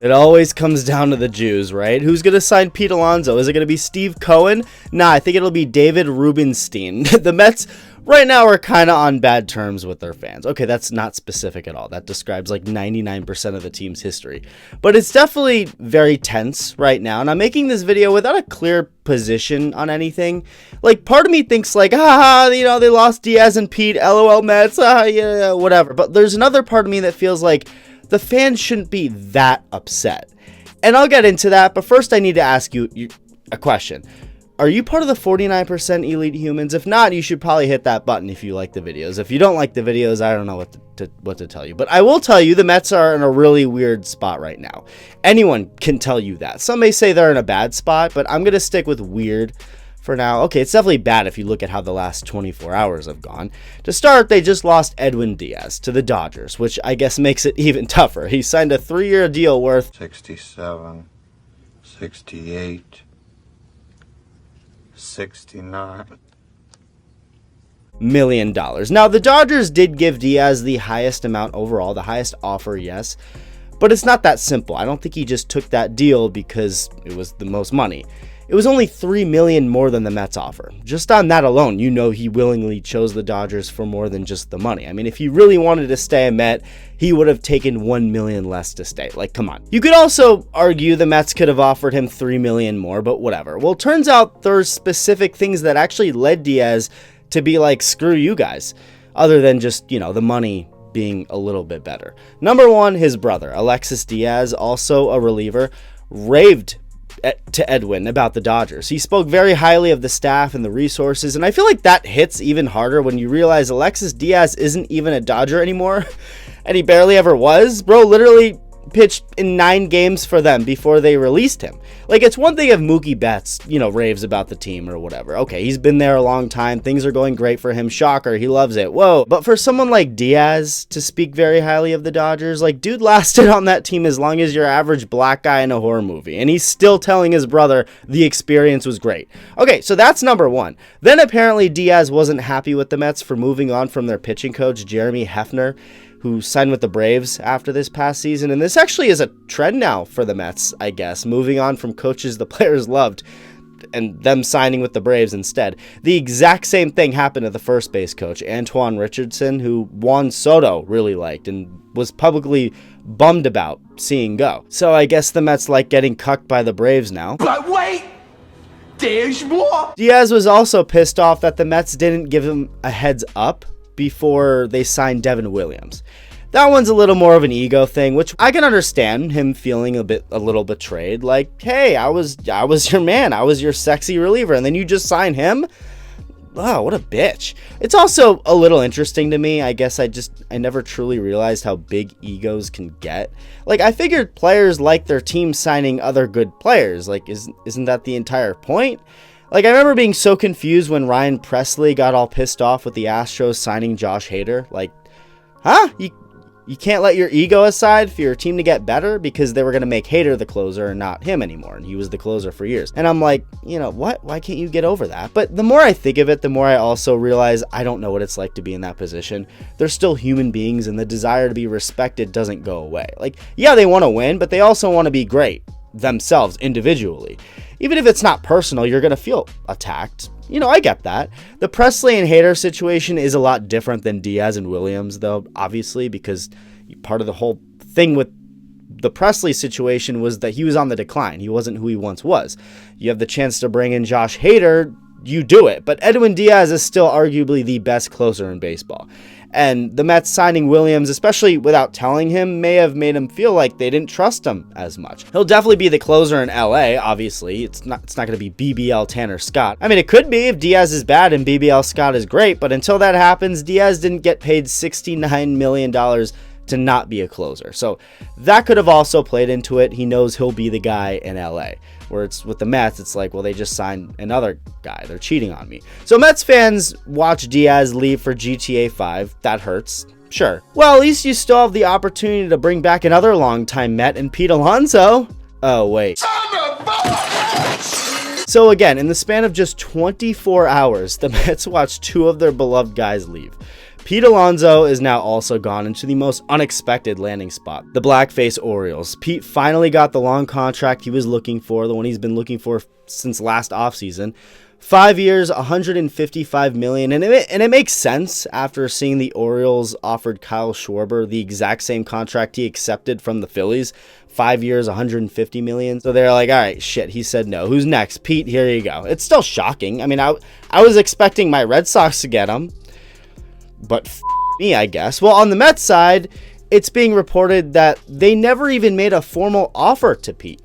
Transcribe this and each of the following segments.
It always comes down to the Jews, right? Who's going to sign Pete Alonso? Is it going to be Steve Cohen? Nah, I think it'll be David Rubenstein. The Mets right now are kind of on bad terms with their fans. Okay, that's not specific at all. That describes like 99% of the team's history. But it's definitely very tense right now. And I'm making this video without a clear position on anything. Like, part of me thinks like, they lost Diaz and Pete, LOL Mets, yeah, whatever. But there's another part of me that feels like the fans shouldn't be that upset. And I'll get into that, but first I need to ask you a question. Are you part of the 49% elite humans? If not, you should probably hit that button if you like the videos. If you don't like the videos, I don't know what to tell you. But I will tell you the Mets are in a really weird spot right now. Anyone can tell you that. Some may say they're in a bad spot, but I'm going to stick with weird for now. Okay, it's definitely bad if you look at how the last 24 hours have gone. To start, they just lost Edwin Diaz to the Dodgers, which I guess makes it even tougher. He signed a 3-year deal worth 67, 68, 69 million dollars. Now, the Dodgers did give Diaz the highest amount overall, the highest offer, yes, but it's not that simple. I don't think he just took that deal because it was the most money. It was only $3 million more than the Mets offer. Just on that alone, you know he willingly chose the Dodgers for more than just the money. I mean, if he really wanted to stay a Met, he would have taken $1 million less to stay. Like, come on. You could also argue the Mets could have offered him $3 million more, but whatever. Well, turns out there's specific things that actually led Diaz to be like, screw you guys, other than just, the money being a little bit better. Number one, his brother, Alexis Diaz, also a reliever, raved to Edwin about the Dodgers. He spoke very highly of the staff and the resources, and I feel like that hits even harder when you realize Alexis Diaz isn't even a Dodger anymore, and he barely ever was. Bro literally pitched in 9 games for them before they released him. Like, it's one thing if Mookie Betts, raves about the team or whatever. Okay, he's been there a long time. Things are going great for him. Shocker, he loves it. Whoa. But for someone like Diaz to speak very highly of the Dodgers, like, dude lasted on that team as long as your average black guy in a horror movie. And he's still telling his brother the experience was great. Okay, so that's number one. Then apparently Diaz wasn't happy with the Mets for moving on from their pitching coach, Jeremy Hefner, who signed with the Braves after this past season. And this actually is a trend now for the Mets, I guess, moving on from coaches the players loved and them signing with the Braves instead. The exact same thing happened to the first base coach, Antoine Richardson, who Juan Soto really liked and was publicly bummed about seeing go. So I guess the Mets like getting cucked by the Braves now. But wait! There's more! Diaz was also pissed off that the Mets didn't give him a heads up before they signed Devin Williams. That one's a little more of an ego thing, which I can understand him feeling a little betrayed. Like, hey, I was your man. I was your sexy reliever. And then you just sign him? Oh, what a bitch. It's also a little interesting to me. I guess I never truly realized how big egos can get. Like, I figured players like their team signing other good players. Like, isn't that the entire point? Like, I remember being so confused when Ryan Presley got all pissed off with the Astros signing Josh Hader. Like, huh? You can't let your ego aside for your team to get better because they were going to make Hader the closer and not him anymore. And he was the closer for years. And I'm like, what? Why can't you get over that? But the more I think of it, the more I also realize I don't know what it's like to be in that position. They're still human beings, and the desire to be respected doesn't go away. Like, yeah, they want to win, but they also want to be great themselves individually. Even if it's not personal, you're going to feel attacked. I get that. The Presley and Hader situation is a lot different than Diaz and Williams, though, obviously, because part of the whole thing with the Presley situation was that he was on the decline. He wasn't who he once was. You have the chance to bring in Josh Hader, you do it. But Edwin Diaz is still arguably the best closer in baseball. And the Mets signing Williams, especially without telling him, may have made him feel like they didn't trust him as much. He'll definitely be the closer in LA, obviously. It's not going to be BBL Tanner Scott. I mean, it could be if Diaz is bad and BBL Scott is great, but until that happens, Diaz didn't get paid $69 million to not be a closer. So that could have also played into it. He knows he'll be the guy in LA. Where it's with the Mets, it's like, well, they just signed another guy. They're cheating on me. So Mets fans watch Diaz leave for GTA 5. That hurts. Sure. Well, at least you still have the opportunity to bring back another longtime Met in Pete Alonso. Oh, wait. So again, in the span of just 24 hours, the Mets watched 2 of their beloved guys leave. Pete Alonso is now also gone into the most unexpected landing spot, the blackface Orioles. Pete finally got the long contract he was looking for, the one he's been looking for since last offseason. 5 years, $155 million, and it makes sense after seeing the Orioles offered Kyle Schwarber the exact same contract he accepted from the Phillies. 5 years, $150 million. So they're like, all right, shit, he said no. Who's next? Pete, here you go. It's still shocking. I mean, I was expecting my Red Sox to get him, but me, I guess. Well, on the Mets side, it's being reported that they never even made a formal offer to Pete.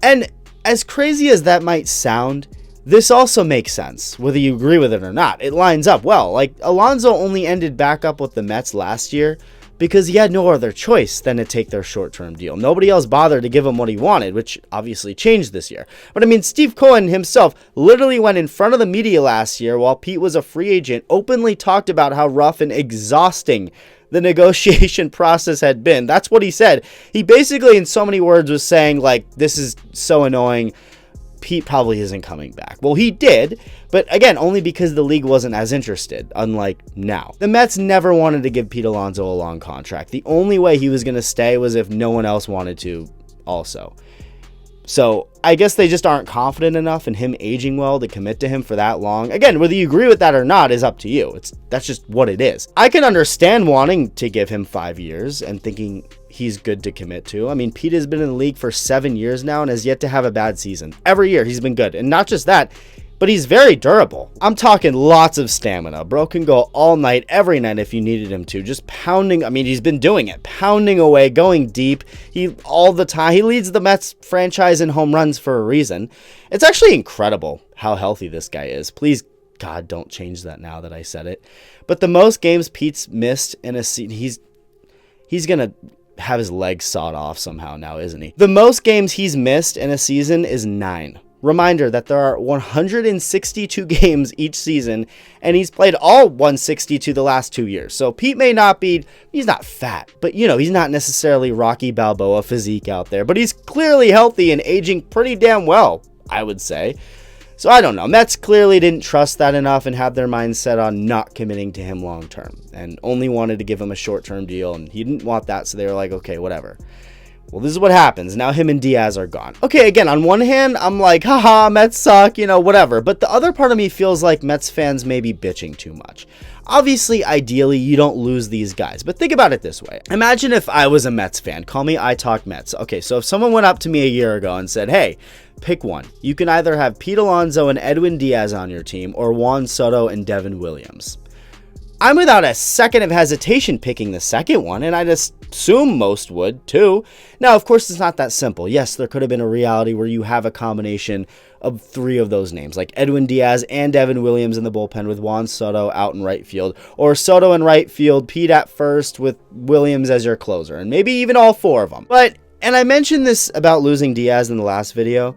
And as crazy as that might sound, this also makes sense, whether you agree with it or not. It lines up well. Like, Alonso only ended back up with the Mets last year because he had no other choice than to take their short-term deal. Nobody else bothered to give him what he wanted, which obviously changed this year. But I mean, Steve Cohen himself literally went in front of the media last year while Pete was a free agent, openly talked about how rough and exhausting the negotiation process had been. That's what he said. He basically, in so many words, was saying, like, this is so annoying. Pete probably isn't coming back. Well, he did, but again, only because the league wasn't as interested, unlike now. The Mets never wanted to give Pete Alonso a long contract. The only way he was going to stay was if no one else wanted to also. So I guess they just aren't confident enough in him aging well to commit to him for that long. Again, whether you agree with that or not is up to you. That's just what it is. I can understand wanting to give him 5 years and thinking he's good to commit to. I mean, Pete has been in the league for 7 years now and has yet to have a bad season. Every year he's been good. And not just that, but he's very durable. I'm talking lots of stamina. Bro can go all night, every night if you needed him to. Just pounding. I mean, he's been doing it. Pounding away, going deep. All the time. He leads the Mets franchise in home runs for a reason. It's actually incredible how healthy this guy is. Please, God, don't change that now that I said it. But the most games Pete's missed in a season, he's going to have his legs sawed off somehow now, isn't he? The most games he's missed in a season is 9. Reminder that there are 162 games each season, and he's played all 162 the last 2 years. So Pete may not be, he's not fat, but he's not necessarily Rocky Balboa physique out there, but he's clearly healthy and aging pretty damn well, I would say. So I don't know. Mets clearly didn't trust that enough and had their mind set on not committing to him long term and only wanted to give him a short term deal, and he didn't want that, so they were like, okay, whatever. Well, this is what happens. Now him and Diaz are gone. Okay, again, on one hand, I'm like, haha, Mets suck, whatever. But the other part of me feels like Mets fans may be bitching too much. Obviously, ideally, you don't lose these guys. But think about it this way. Imagine if I was a Mets fan. Call me iTALK Mets. Okay, so if someone went up to me a year ago and said, hey, pick one. You can either have Pete Alonso and Edwin Diaz on your team or Juan Soto and Devin Williams. I'm without a second of hesitation picking the second one, and I'd assume most would too. Now, of course, it's not that simple. Yes, there could have been a reality where you have a combination of 3 of those names, like Edwin Diaz and Devin Williams in the bullpen with Juan Soto out in right field, or Soto in right field, Pete at first with Williams as your closer, and maybe even all 4 of them. But, and I mentioned this about losing Diaz in the last video,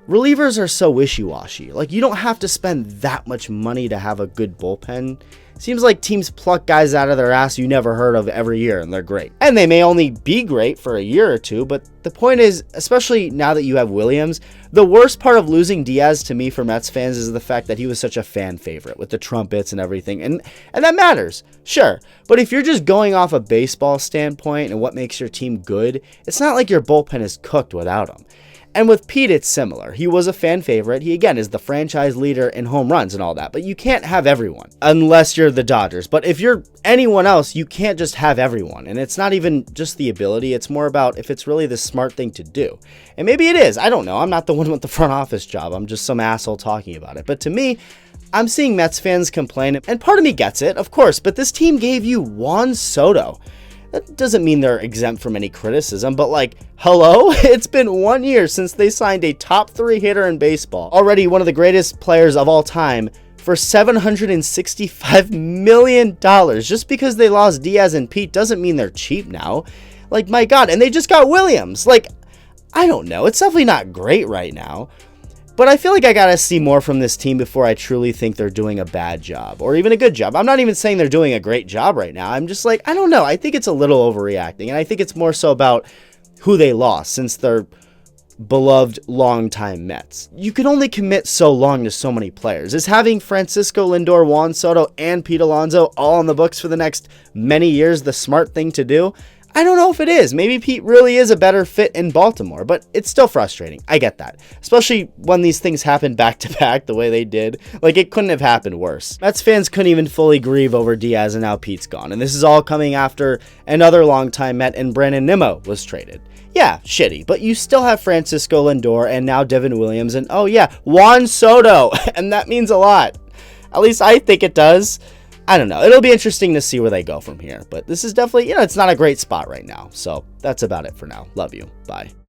relievers are so wishy-washy. Like, you don't have to spend that much money to have a good bullpen. Seems like teams pluck guys out of their ass you never heard of every year, and they're great. And they may only be great for a year or two, but the point is, especially now that you have Williams, the worst part of losing Diaz to me for Mets fans is the fact that he was such a fan favorite with the trumpets and everything, and that matters, sure. But if you're just going off a baseball standpoint and what makes your team good, it's not like your bullpen is cooked without him. And with Pete, it's similar. He was a fan favorite. He, again, is the franchise leader in home runs and all that. But you can't have everyone unless you're the Dodgers. But if you're anyone else, you can't just have everyone. And it's not even just the ability. It's more about if it's really the smart thing to do. And maybe it is. I don't know. I'm not the one with the front office job. I'm just some asshole talking about it. But to me, I'm seeing Mets fans complain. And part of me gets it, of course. But this team gave you Juan Soto. That doesn't mean they're exempt from any criticism, but like, hello? It's been 1 year since they signed a top 3 hitter in baseball, already one of the greatest players of all time, for $765 million. Just because they lost Diaz and Pete doesn't mean they're cheap now. Like, my God, and they just got Williams. Like, I don't know. It's definitely not great right now. But I feel like I gotta see more from this team before I truly think they're doing a bad job or even a good job. I'm not even saying they're doing a great job right now. I'm just like, I don't know. I think it's a little overreacting. And I think it's more so about who they lost, since they're beloved longtime Mets. You can only commit so long to so many players. Is having Francisco Lindor, Juan Soto, and Pete Alonso all on the books for the next many years the smart thing to do? I don't know if it is. Maybe Pete really is a better fit in Baltimore, but it's still frustrating. I get that. Especially when these things happen back to back the way they did. Like, it couldn't have happened worse. Mets fans couldn't even fully grieve over Diaz and now Pete's gone. And this is all coming after another longtime Met and Brandon Nimmo was traded. Yeah, shitty, but you still have Francisco Lindor and now Devin Williams and, oh yeah, Juan Soto. And that means a lot. At least I think it does. I don't know. It'll be interesting to see where they go from here. But this is definitely, it's not a great spot right now. So that's about it for now. Love you. Bye.